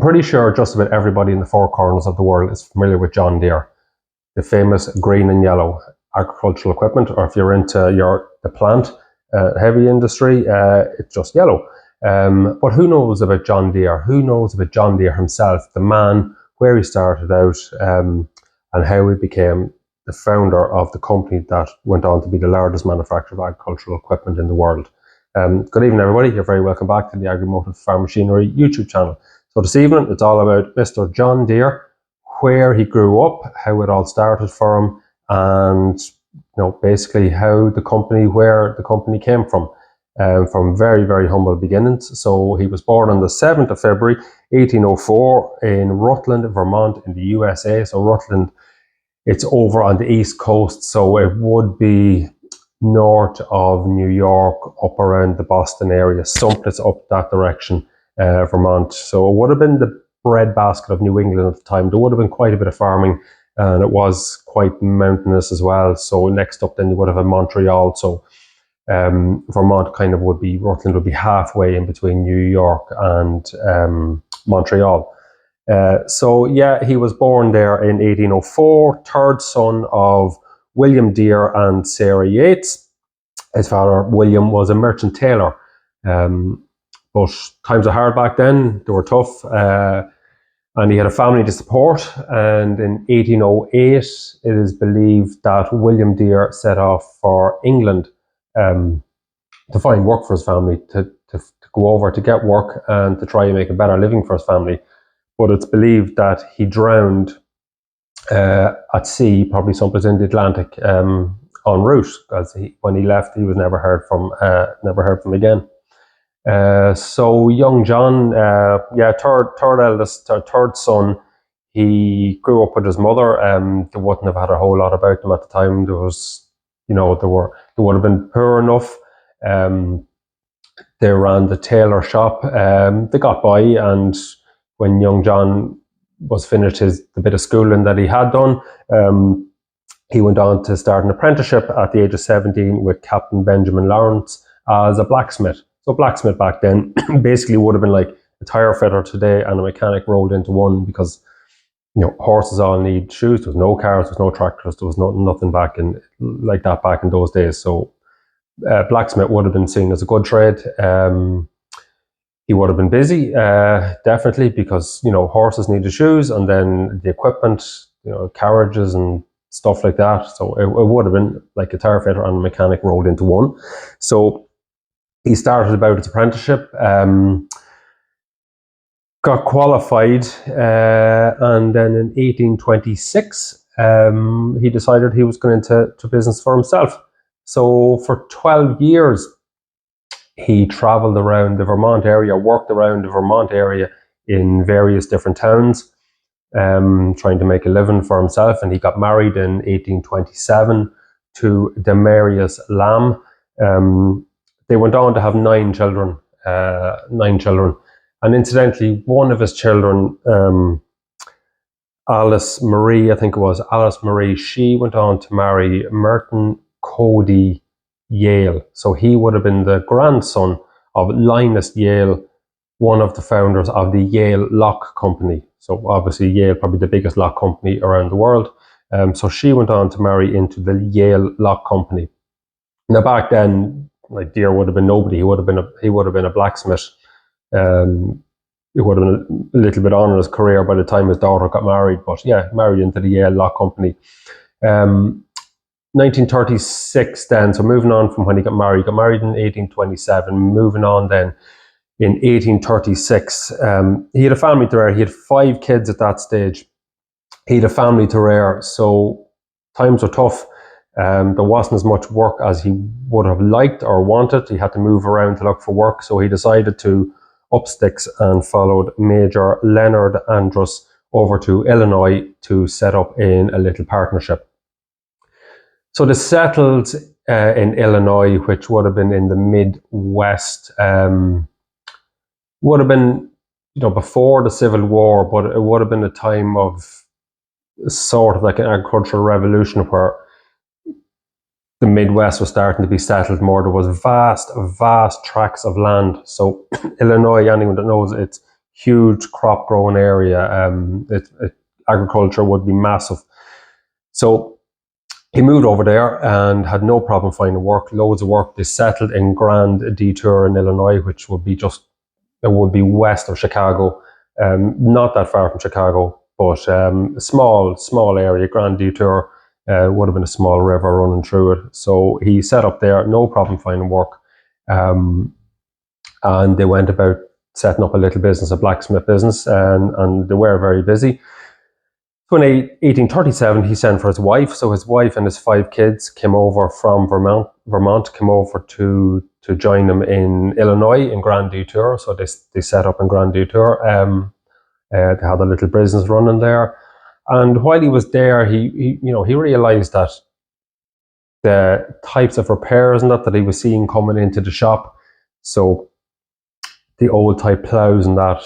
pretty sure just about everybody in the four corners of the world is familiar with John Deere, the famous green and yellow agricultural equipment, or if you're into the plant heavy industry, it's just yellow. But who knows about John Deere? Who knows about John Deere himself, the man, where he started out, and how he became the founder of the company that went on to be the largest manufacturer of agricultural equipment in the world. Good evening, everybody. You're very welcome back to the Agri-Motive Farm Machinery YouTube channel. So this evening, it's all about Mr. John Deere, where he grew up, how it all started for him, and basically where the company came from very, very humble beginnings. So he was born on the 7th of February, 1804 in Rutland, Vermont in the USA. So Rutland, it's over on the East Coast, so it would be north of New York, up around the Boston area, someplace up that direction, Vermont. So it would have been the breadbasket of New England at the time. There would have been quite a bit of farming, and it was quite mountainous as well. So next up then you would have Montreal. So Vermont Rutland would be halfway in between New York and Montreal. So yeah, he was born there in 1804, third son of William Deere and Sarah Yates. His father, William, was a merchant tailor. But times were hard back then, they were tough. And he had a family to support. And in 1808, it is believed that William Deere set off for England to find work for his family, to go over to get work and to try and make a better living for his family. But it's believed that he drowned at sea, probably someplace in the Atlantic, en route, because when he left, he was never heard from again. So young John, third son, he grew up with his mother. They wouldn't have had a whole lot about them at the time. There was, they would have been poor enough. They ran the tailor shop. They got by, and when young John was finished the bit of schooling that he had done, he went on to start an apprenticeship at the age of 17 with Captain Benjamin Lawrence as a blacksmith. So blacksmith back then basically would have been like a tire fitter today and a mechanic rolled into one, because horses all need shoes. There was no cars, there was no tractors, there was nothing back in those days. So blacksmith would have been seen as a good trade. He would have been busy, definitely, because horses needed shoes, and then the equipment, carriages and stuff like that. So it would have been like a tire fitter and a mechanic rolled into one. So he started about his apprenticeship, got qualified, and then in 1826 he decided he was going into business for himself. So for 12 years he traveled around the Vermont area, worked around the Vermont area in various different towns, trying to make a living for himself. And he got married in 1827 to Demarius Lamb. They went on to have 9 children. And incidentally, one of his children, Alice Marie, she went on to marry Merton Cody Yale. So he would have been the grandson of Linus Yale, one of the founders of the Yale Lock Company. So obviously Yale, probably the biggest lock company around the world. So she went on to marry into the Yale Lock Company. Now back then, like, Deere would have been nobody. He would have been a blacksmith. It would have been a little bit on in his career by the time his daughter got married. But yeah, married into the Yale Lock Company. 1936 then, so moving on from when he got married in 1827, moving on then in 1836. He had a family to rear. He had 5 kids at that stage. He had a family to rear, so times were tough. There wasn't as much work as he would have liked or wanted. He had to move around to look for work, so he decided to up sticks and followed Major Leonard Andrus over to Illinois to set up in a little partnership. So they settled in Illinois, which would have been in the Midwest, would have been before the Civil War, but it would have been a time of sort of like an agricultural revolution where the Midwest was starting to be settled more. There was vast tracts of land. So Illinois, anyone that knows, it's huge crop growing area. Agriculture would be massive. So he moved over there and had no problem finding work, loads of work. They settled in Grand Detour in Illinois, which would be west of Chicago, not that far from Chicago, but small area. Grand Detour would have been a small river running through it. So he set up there, no problem finding work. And they went about setting up a little business, a blacksmith business, and they were very busy. So in 1837, he sent for his wife. So his wife and his 5 kids came over from Vermont, came over to join him in Illinois, in Grand Detour. So they set up in Grand Detour. They had a little business running there. And while he was there, he realized that the types of repairs and that he was seeing coming into the shop, so the old type plows and that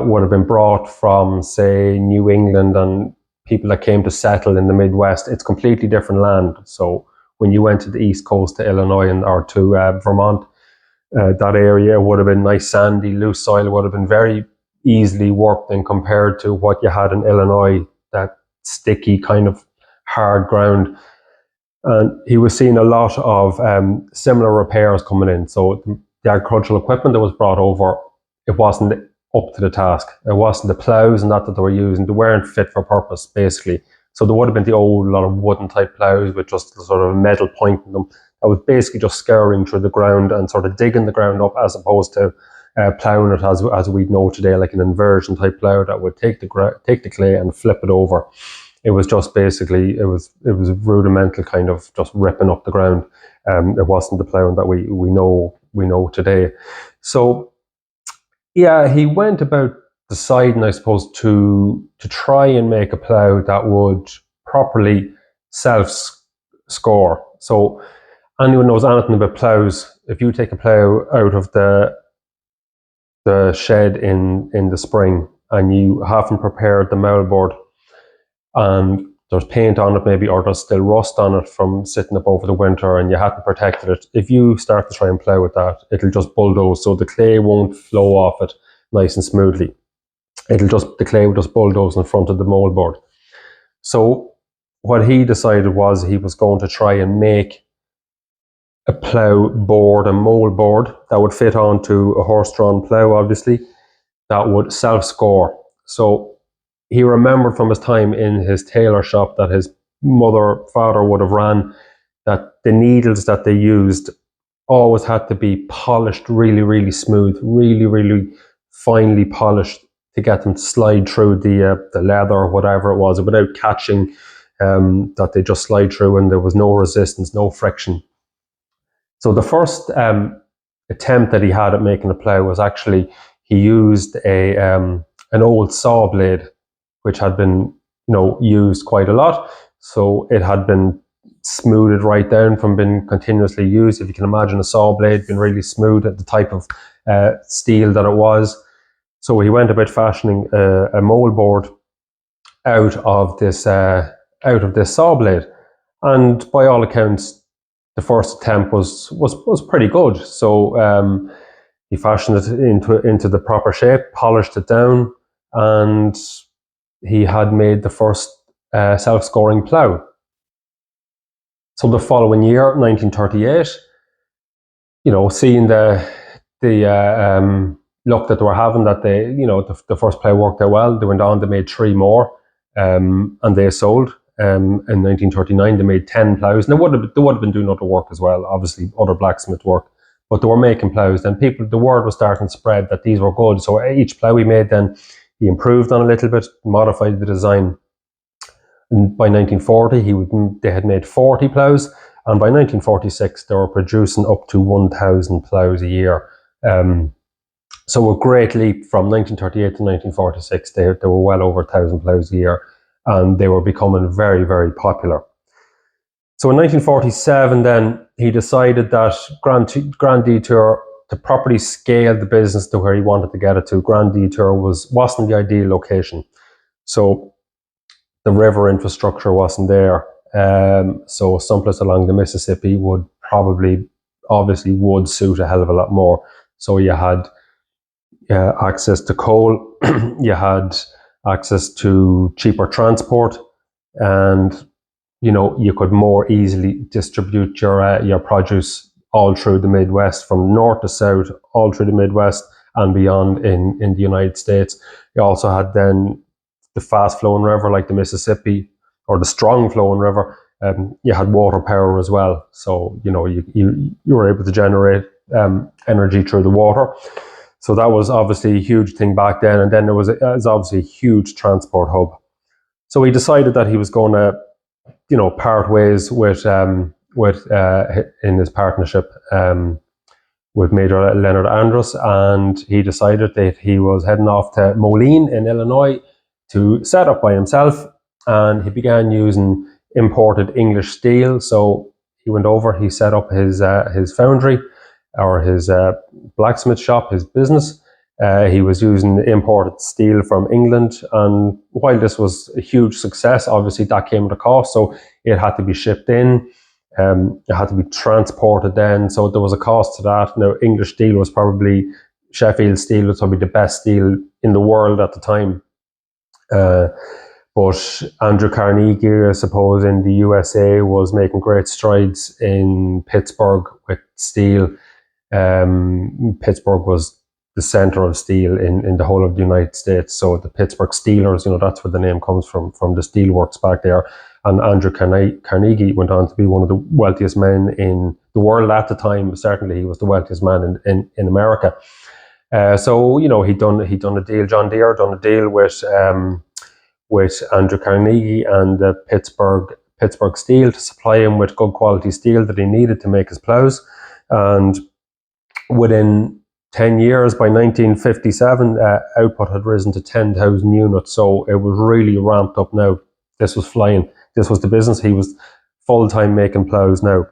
would have been brought from, say, New England and people that came to settle in the Midwest, it's completely different land. So when you went to the East Coast, to Illinois or to Vermont, that area would have been nice, sandy, loose soil. It would have been very easily worked in compared to what you had in Illinois, that sticky kind of hard ground. And he was seeing a lot of similar repairs coming in. So the agricultural equipment that was brought over, it wasn't up to the task. It wasn't the plows and that they were using. They weren't fit for purpose, basically. So there would have been the old lot of wooden type plows with just sort of a metal point in them that was basically just scouring through the ground and sort of digging the ground up, as opposed to ploughing it as we know today, like an inversion type plow that would take the clay and flip it over. It was just basically, it was rudimental, kind of just ripping up the ground. It wasn't the ploughing that we know today. So yeah, he went about deciding, I suppose, to try and make a plough that would properly self-score. So anyone knows anything about ploughs, if you take a plough out of the shed in the spring and you haven't prepared the moldboard and there's paint on it maybe, or there's still rust on it from sitting up over the winter and you hadn't protected it, if you start to try and plough with that, it'll just bulldoze. So the clay won't flow off it nice and smoothly. The clay will just bulldoze in front of the moldboard. So what he decided was he was going to try and make a plough board, a mold board that would fit onto a horse-drawn plough, obviously, that would self-score. So he remembered from his time in his tailor shop that his father would have ran, that the needles that they used always had to be polished really, really smooth, really, really finely polished to get them to slide through the leather or whatever it was without catching, that they just slide through and there was no resistance, no friction. So the first attempt that he had at making a plough was actually, he used an old saw blade, which had been, used quite a lot. So it had been smoothed right down from being continuously used. If you can imagine a saw blade being really smooth at the type of steel that it was. So he went about fashioning a mold board out of this saw blade. And by all accounts, the first attempt was pretty good. So he fashioned it into the proper shape, polished it down, and he had made the first self-scoring plough. So the following year, 1938, seeing the luck that they were having, that the first plough worked out well, they went on, they made 3 more, and they sold. In 1939, they made 10 ploughs. And they would have been doing other work as well, obviously other blacksmith work, but they were making ploughs. Then the word was starting to spread that these were good. So each plough he made, then he improved on a little bit, modified the design. And by 1940, they had made 40 ploughs, and by 1946, they were producing up to 1,000 ploughs a year. So a great leap from 1938 to 1946. They were well over 1,000 ploughs a year, and they were becoming very, very popular. So in 1947, then he decided that Grand Detour, to properly scale the business to where he wanted to get it to, Grand Detour wasn't the ideal location. So the river infrastructure wasn't there. So someplace along the Mississippi would suit a hell of a lot more. So you had access to coal, you had access to cheaper transport, and you could more easily distribute your produce all through the Midwest, from north to south, all through the Midwest and beyond in the United States. You also had then the fast flowing river like the Mississippi, or the strong flowing river. You had water power as well, so you were able to generate energy through the water. So that was obviously a huge thing back then. And then it was obviously a huge transport hub. So he decided that he was going to part ways with in his partnership with Major Leonard Andrus, and he decided that he was heading off to Moline in Illinois to set up by himself, and he began using imported English steel. So he went over, he set up his foundry, or his blacksmith shop, his business. He was using imported steel from England, and while this was a huge success, obviously that came at a cost. So it had to be shipped in, it had to be transported then, so there was a cost to that. Now, English steel was probably, Sheffield steel was probably the best steel in the world at the time. But Andrew Carnegie, I suppose, in the USA was making great strides in Pittsburgh with steel. Pittsburgh was the center of steel in the whole of the United States. So the Pittsburgh Steelers, that's where the name comes from the steelworks back there. And Andrew Carnegie went on to be one of the wealthiest men in the world at the time. Certainly, he was the wealthiest man in America. So he'd done a deal. John Deere done a deal with Andrew Carnegie and the Pittsburgh Steel to supply him with good quality steel that he needed to make his plows. And within 10 years, by 1957, output had risen to 10,000 units. So it was really ramped up now. This was flying. This was the business. He was full-time making plows now.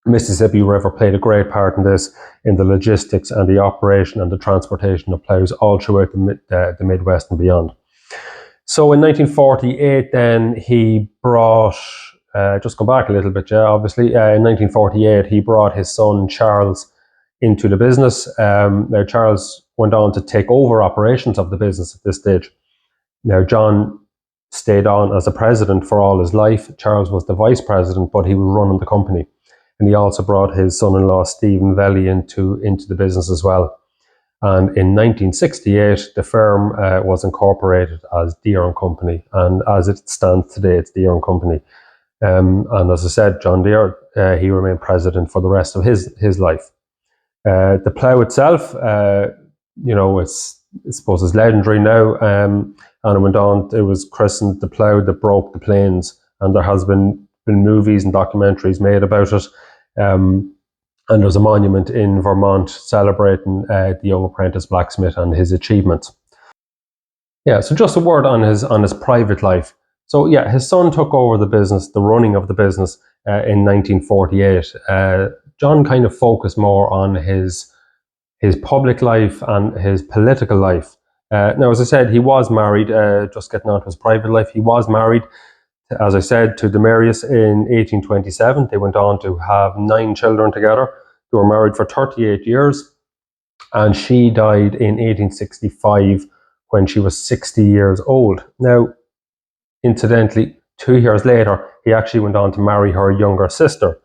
Mississippi River played a great part in this, in the logistics and the operation and the transportation of plows all throughout the Midwest and beyond. So in 1948, then he brought, just go back a little bit, obviously, in 1948, he brought his son Charles into the business. Now, Charles went on to take over operations of the business at this stage. Now, John stayed on as a president for all his life. Charles was the vice president, but he was running the company. And he also brought his son-in-law, Stephen Velli, into the business as well. And in 1968, the firm was incorporated as Deere Company. And as it stands today, it's Deere Company. And as I said, John Deere, he remained president for the rest of his life. The plow itself, it's, I suppose, it's legendary now. And it went on, it was christened the plow that broke the plains. And there has been movies and documentaries made about it. And there's a monument in Vermont celebrating the young apprentice blacksmith and his achievements. Yeah, so just a word on his private life. So yeah, his son took over the business, the running of the business, in 1948. John kind of focused more on his public life and his political life. Now, as I said, he was married. Just getting on to his private life, he was married, as I said, to Demarius in 1827. They went on to have 9 children together. They were married for 38 years, and she died in 1865 when she was 60 years old. Now, incidentally, 2 years later, he actually went on to marry her younger sister,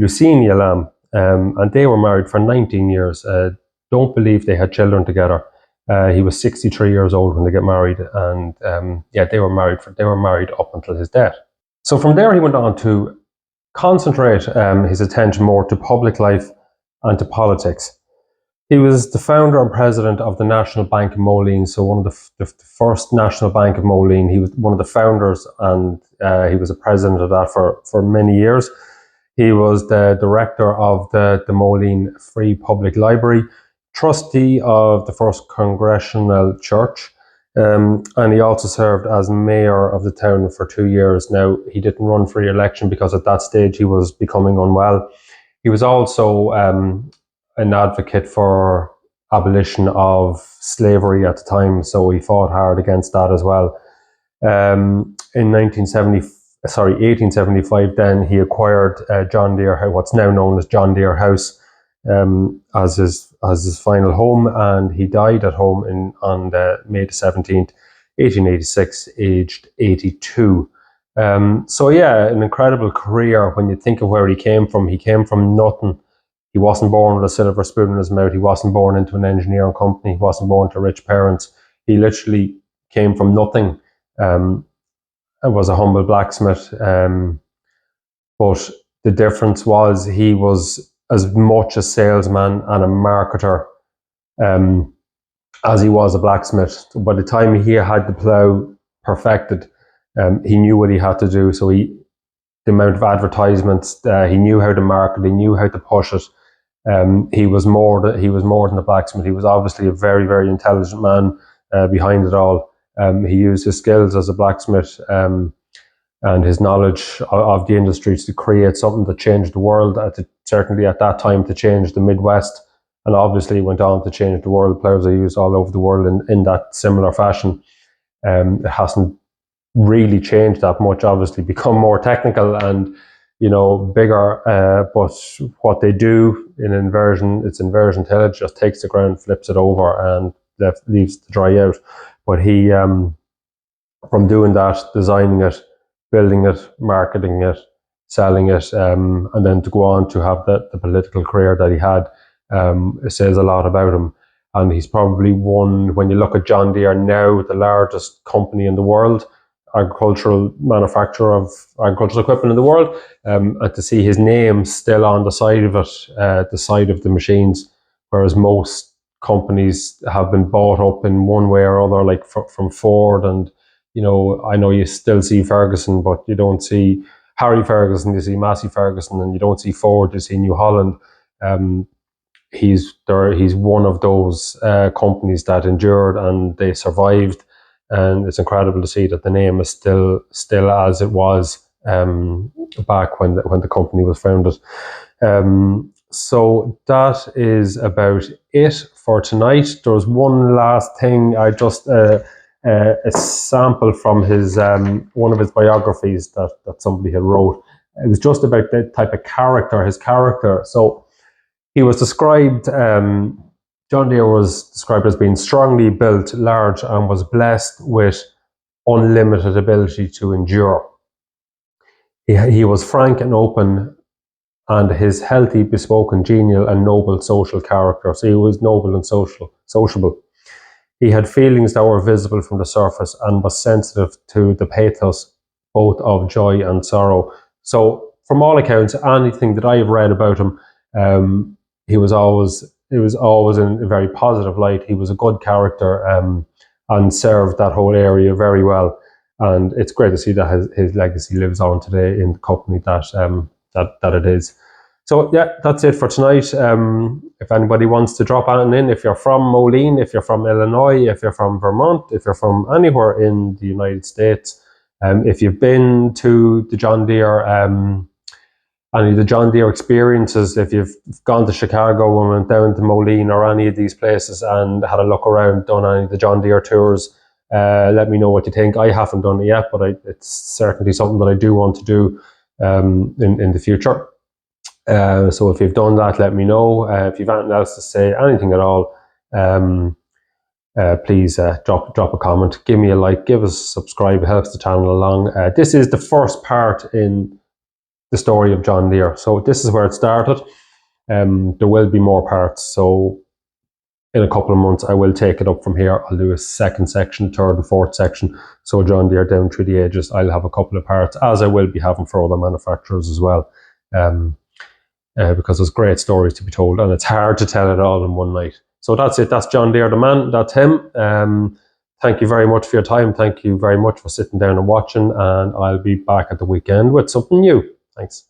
Lucenia Lamb, and they were married for 19 years. Don't believe they had children together. He was 63 years old when they got married, and they were married up until his death. So from there, he went on to concentrate his attention more to public life and to politics. He was the founder and president of the National Bank of Moline, so one of the first National Bank of Moline. He was one of the founders, and he was a president of that for many years. He was the director of the Moline Free Public Library, trustee of the First Congregational Church, and he also served as mayor of the town for 2 years. Now, he didn't run for re-election because at that stage he was becoming unwell. He was also an advocate for abolition of slavery at the time, so he fought hard against that as well. In 1875, then he acquired John Deere, what's now known as John Deere House, as as his final home, and he died at home on May the 17th, 1886, aged 82. So yeah, an incredible career when you think of where he came from. He came from nothing. He wasn't born with a silver spoon in his mouth. He wasn't born into an engineering company. He wasn't born to rich parents. He literally came from nothing, and was a humble blacksmith. But the difference was he was as much a salesman and a marketer as he was a blacksmith. By the time he had the plow perfected, he knew what he had to do. So the amount of advertisements, he knew how to market, he knew how to push it. He was more than a blacksmith. He was obviously a very, very intelligent man behind it all. He used his skills as a blacksmith and his knowledge of the industry to create something that changed the world, certainly at that time to change the Midwest, and obviously went on to change the world. Plows are used all over the world in that similar fashion. It hasn't really changed that much, obviously become more technical and bigger, but what they do it's inversion tillage, just takes the ground, flips it over and leaves it to dry out. But he, from doing that, designing it, building it, marketing it, selling it, and then to go on to have the political career that he had, it says a lot about him. And he's probably when you look at John Deere now, the largest company in the world, agricultural manufacturer of agricultural equipment in the world, and to see his name still on the side of it, the side of the machines, whereas most companies have been bought up in one way or other, like from Ford, and I know you still see Ferguson, but you don't see Harry Ferguson, you see Massey Ferguson, and you don't see Ford, you see New Holland. He's one of those companies that endured and they survived. And it's incredible to see that the name is still as it was back when the company was founded. So that is about it for tonight. There's one last thing. I just a sample from his one of his biographies that somebody had wrote. It was just about the type of character, his character. So he was described. John Deere was described as being strongly built, large, and was blessed with unlimited ability to endure. He was frank and open, and his healthy, bespoken, genial, and noble social character. So he was noble and sociable. He had feelings that were visible from the surface and was sensitive to the pathos both of joy and sorrow. So from all accounts, anything that I've read about him, it was always in a very positive light. He was a good character and served that whole area very well. And it's great to see that his legacy lives on today in the company that it is. So yeah, that's it for tonight. If anybody wants to drop anything in, if you're from Moline, if you're from Illinois, if you're from Vermont, if you're from anywhere in the United States, if you've been to the John Deere, any of the John Deere experiences, if you've gone to Chicago and went down to Moline or any of these places and had a look around, done any of the John Deere tours, let me know what you think. I haven't done it yet, but it's certainly something that I do want to do in the future. So if you've done that, let me know. If you've anything else to say, anything at all, please drop a comment, give me a like, give us a subscribe. It helps the channel along. This is the first part in the story of John Deere. So this is where it started. There will be more parts. So in a couple of months, I will take it up from here. I'll do a second section, third and fourth section. So John Deere down through the ages. I'll have a couple of parts, as I will be having for other manufacturers as well. Because there's great stories to be told, and it's hard to tell it all in one night. So that's it. That's John Deere, the man. That's him. Thank you very much for your time. Thank you very much for sitting down and watching, and I'll be back at the weekend with something new. Thanks.